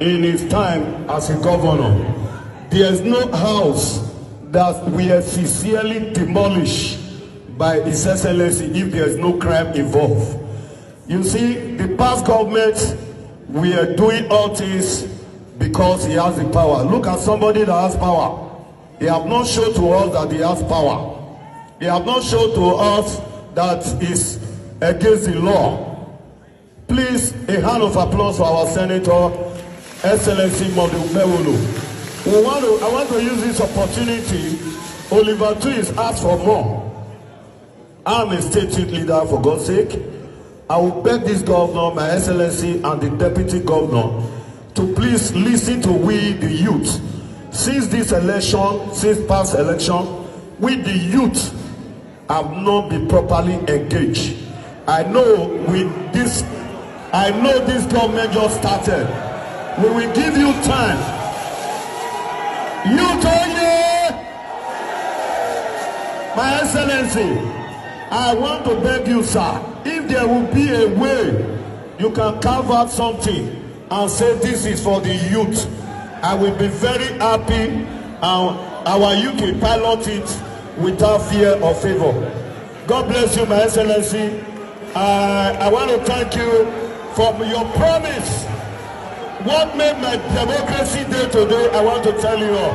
in his time as a governor, there is no house that we have sincerely demolished by His Excellency if there is no crime involved. You see, the past government, we are doing all things because he has the power. Look at somebody that has power. He have not shown to us that he has power. He have not shown to us that is against the law. Please, a hand of applause for our Senator, Excellency Okpebholo. I want to use this opportunity. Oliver Twist asked for more. I'm a state youth leader, for God's sake. I will beg this governor, my Excellency, and the deputy governor to please listen to we, the youth. Since this election, since past election, we, the youth, have not been properly engaged. I know this government just started. We will give you time. You told me, my Excellency, I want to beg you, sir, if there will be a way you can carve out something and say this is for the youth, I will be very happy, and our youth will pilot it without fear or favor. God bless you, my Excellency. I want to thank you for your promise. What made my democracy day today, I want to tell you all.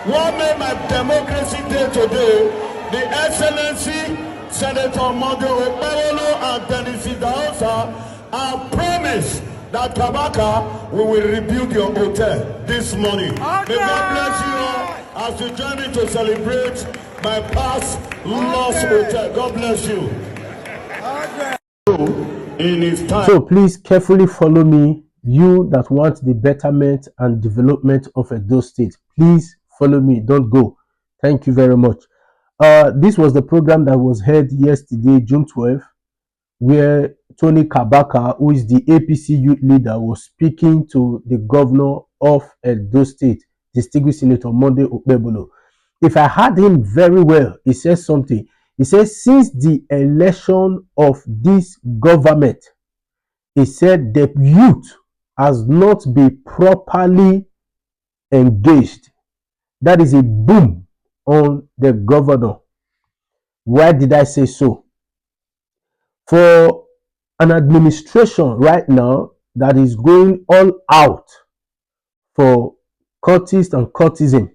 What made my democracy day today, the Excellency Senator Okpebholo and Dennis Idahosa have promised that Kabaka, we will rebuild your hotel this morning. Okay. May God bless you all as you join me to celebrate my past lost hotel. God bless you. In his time. So please carefully follow me. You that want the betterment and development of Edo State, please follow me. Don't go. Thank you very much. This was the program that was held yesterday, June 12th, where Tony Kabaka, who is the APC youth leader, was speaking to the governor of Edo State, distinguished Senator Okpebholo. If I heard him very well, he says something. He says, since the election of this government, he said the youth has not been properly engaged. That is a boom on the governor. Why did I say so? For an administration right now that is going all out for cultists and cultism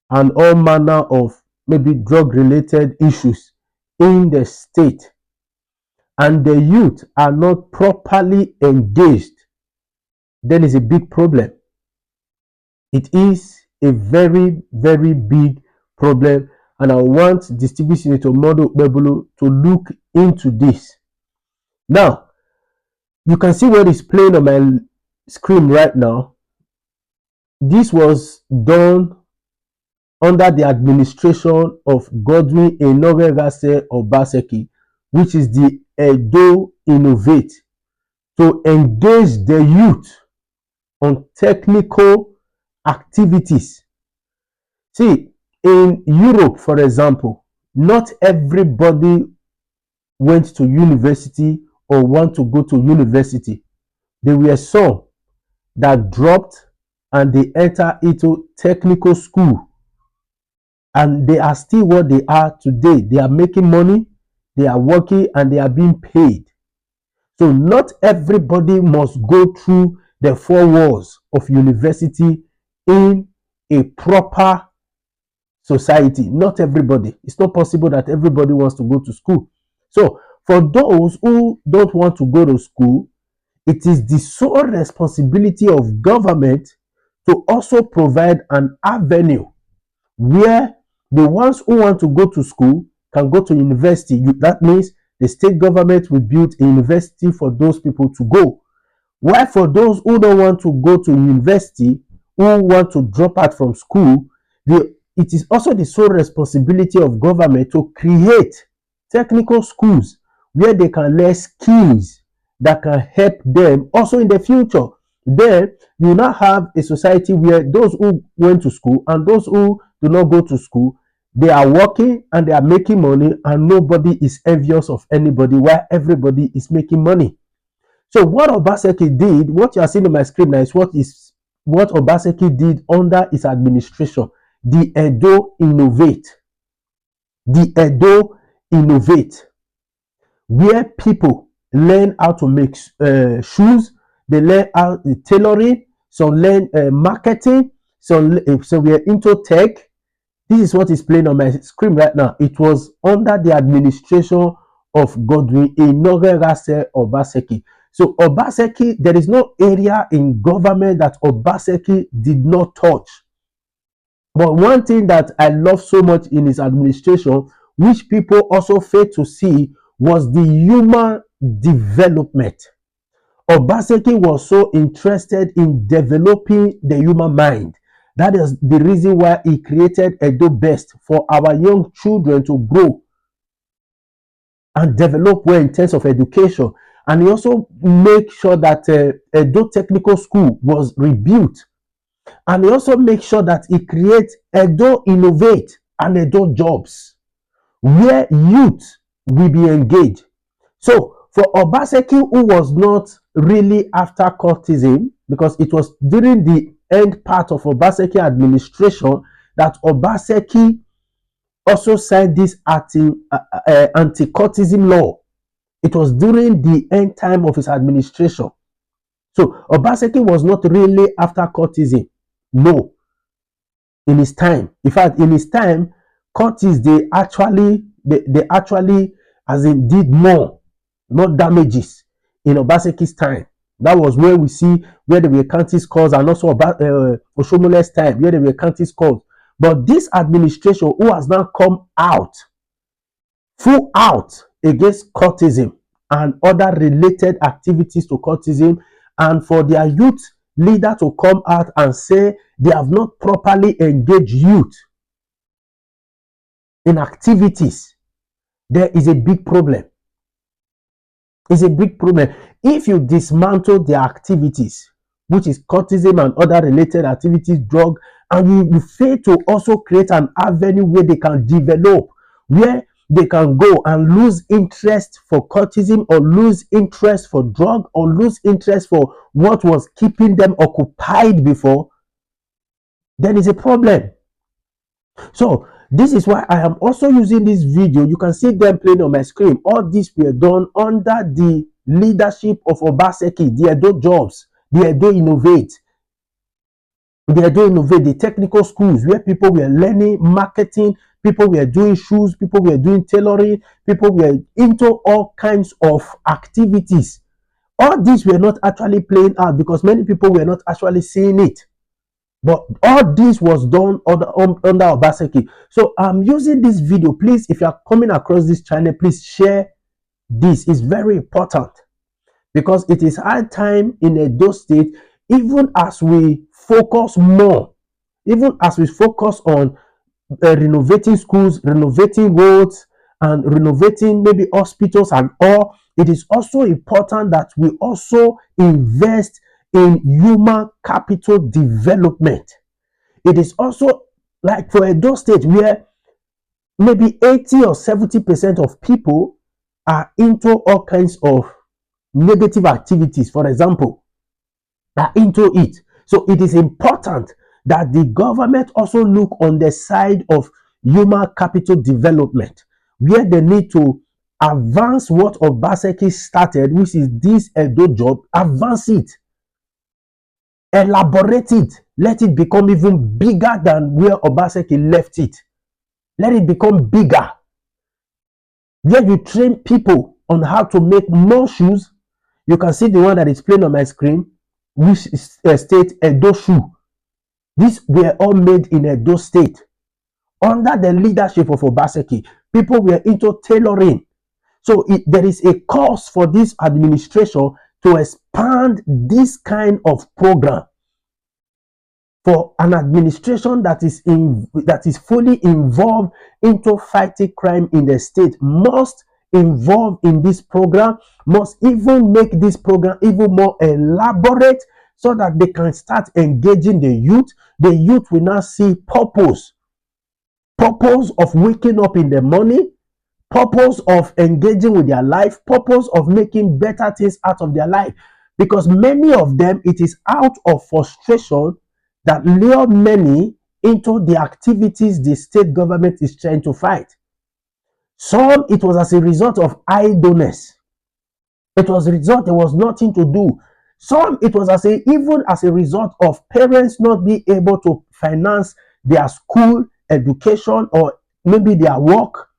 and all manner of maybe drug-related issues in the state, and the youth are not properly engaged, then is a big problem. It is a very, very big problem, and I want distinguished Senator Okpebholo to look into this. Now, you can see what is playing on my screen right now. This was done under the administration of Godwin Enoregase Obaseki, which is the Edo Innovate, to engage the youth on technical activities. See, in Europe, for example, not everybody went to university or want to go to university. There were some that dropped and they enter into technical school, and they are still what they are today. They are making money, they are working, and they are being paid. So not everybody must go through the four walls of university in a proper society. Not everybody. It's not possible that everybody wants to go to school. So for those who don't want to go to school, it is the sole responsibility of government to also provide an avenue where the ones who want to go to school can go to university. That means the state government will build a university for those people to go. While for those who don't want to go to university, who want to drop out from school, it is also the sole responsibility of government to create technical schools where they can learn skills that can help them also in the future. Then you now have a society where those who went to school and those who do not go to school, they are working and they are making money, and nobody is envious of anybody while everybody is making money. So what Obaseki did, what you are seeing on my screen now, is what Obaseki did under his administration. The Edo Innovate. The Edo Innovate, where people learn how to make shoes, they learn how tailoring, some learn marketing, so we are into tech. This is what is playing on my screen right now. It was under the administration of Godwin Inogerase Obaseki. So Obaseki, there is no area in government that Obaseki did not touch. But one thing that I love so much in his administration, which people also fail to see, was the human development. Obaseki was so interested in developing the human mind. That is the reason why he created Edo Best, for our young children to grow and develop well in terms of education. And he also made sure that Edo Technical School was rebuilt. And he also makes sure that he creates Edo Innovate and Edo Jobs, where youth will be engaged. So for Obaseki, who was not really after cultism, because it was during the end part of Obaseki administration that Obaseki also signed this anti-cultism law. It was during the end time of his administration. So Obaseki was not really after cultism. No. In his time. In fact, in his time, cultists, they actually as in did more damages in Obaseki's time. That was where we see where they were counting scores, and also about Oshomole's time, where they were counting scores. But this administration, who has now come out, full out against cultism and other related activities to cultism, and for their youth leader to come out and say they have not properly engaged youth in activities, there is a big problem. It's a big problem. If you dismantle their activities, which is cultism and other related activities, drug, and you fail to also create an avenue where they can develop, where they can go and lose interest for cultism, or lose interest for drug, or lose interest for what was keeping them occupied before, then it's a problem. So this is why I am also using this video. You can see them playing on my screen. All this were done under the leadership of Obaseki, the Edo Jobs, the Edo Innovate, the technical schools where people were learning marketing, people were doing shoes, people were doing tailoring, people were into all kinds of activities. All these were not actually playing out because many people were not actually seeing it. But all this was done under Obaseki. So I'm using this video. Please, if you are coming across this channel, please share this. It's very important because it is high time in Edo State, even as we focus more, even as we focus on renovating schools, renovating roads, and renovating maybe hospitals and all, it is also important that we also invest in human capital development. It is also like for Edo State, where maybe 80 or 70% of people are into all kinds of negative activities, for example, are into it. So it is important that the government also look on the side of human capital development, where they need to advance what Obaseki started, which is this Edo job, advance it, elaborate it, let it become even bigger than where Obaseki left it. Let it become bigger. Where you train people on how to make more shoes. You can see the one that is playing on my screen, which state Edo shoe. These were all made in Edo State under the leadership of Obaseki. People were into tailoring. So there is a cause for this administration to expand this kind of program. For an administration that is fully involved into fighting crime in the state, must involve in this program, must even make this program even more elaborate, so that they can start engaging the youth. The youth will now see purpose of waking up in the morning, purpose of engaging with their life, purpose of making better things out of their life. Because many of them, it is out of frustration that lure many into the activities the state government is trying to fight. Some, it was as a result of idleness. It was a result there was nothing to do. Some, it was even as a result of parents not being able to finance their school education or maybe their work.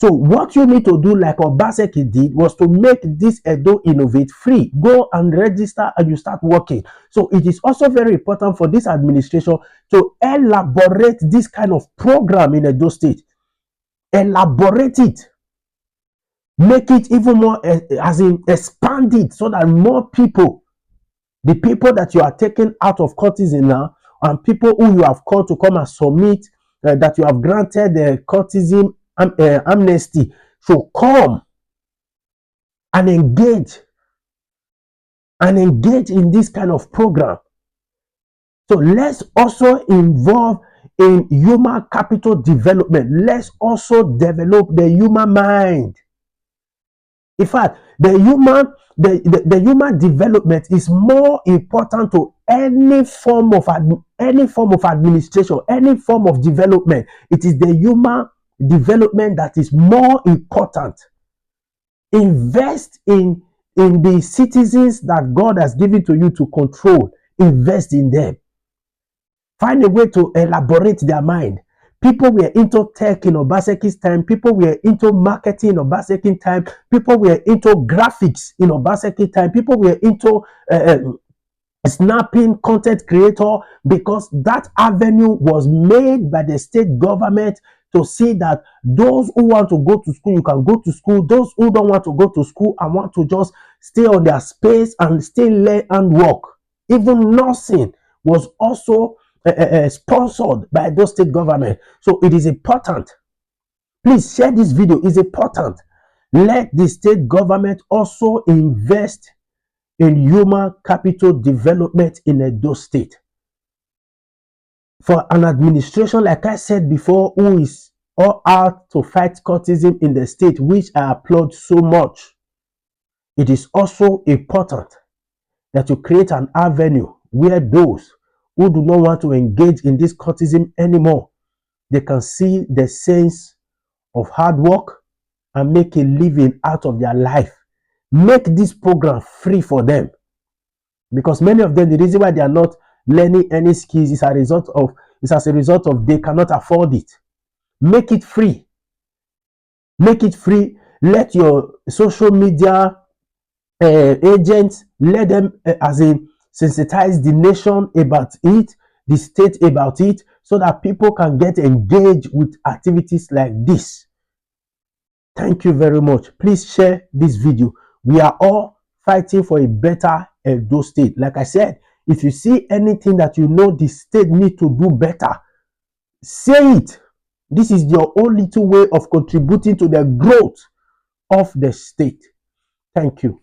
So what you need to do, like Obaseki did, was to make this Edo Innovate free. Go and register and you start working. So it is also very important for this administration to elaborate this kind of program in Edo State. Elaborate it. Make it even more, as in expand it, so that more people, the people that you are taking out of courtesan now, and people who you have called to come and submit, that you have granted the courtesan amnesty, should come and engage in this kind of program. So let's also involve in human capital development. Let's also develop the human mind. In fact, the human development is more important to any form of administration, any form of development. It is the human development that is more important. Invest in the citizens that God has given to you to control. Invest in them. Find a way to elaborate their mind. People were into tech in Obaseki's time. People were into marketing in Obaseki's time. People were into graphics in Obaseki's time. People were into snapping content creator, because that avenue was made by the state government to see that those who want to go to school, you can go to school. Those who don't want to go to school and want to just stay on their space and still learn and work. Even nursing was also sponsored by those state government. So it is important. Please share this video. It's important. Let the state government also invest in human capital development in Edo State. For an administration, like I said before, who is all out to fight cultism in the state, which I applaud so much, it is also important that you create an avenue where those who do not want to engage in this cultism anymore, they can see the sense of hard work and make a living out of their life. Make this program free for them, because many of them, the reason why they are not learning any skills is as a result of they cannot afford it. Make it free. Make it free. Let your social media agents, let them as in sensitize the nation about it, the state about it, so that people can get engaged with activities like this. Thank you very much. Please share this video. We are all fighting for a better Edo State. Like I said, if you see anything that you know the state need to do better, say it. This is your own little way of contributing to the growth of the state. Thank you.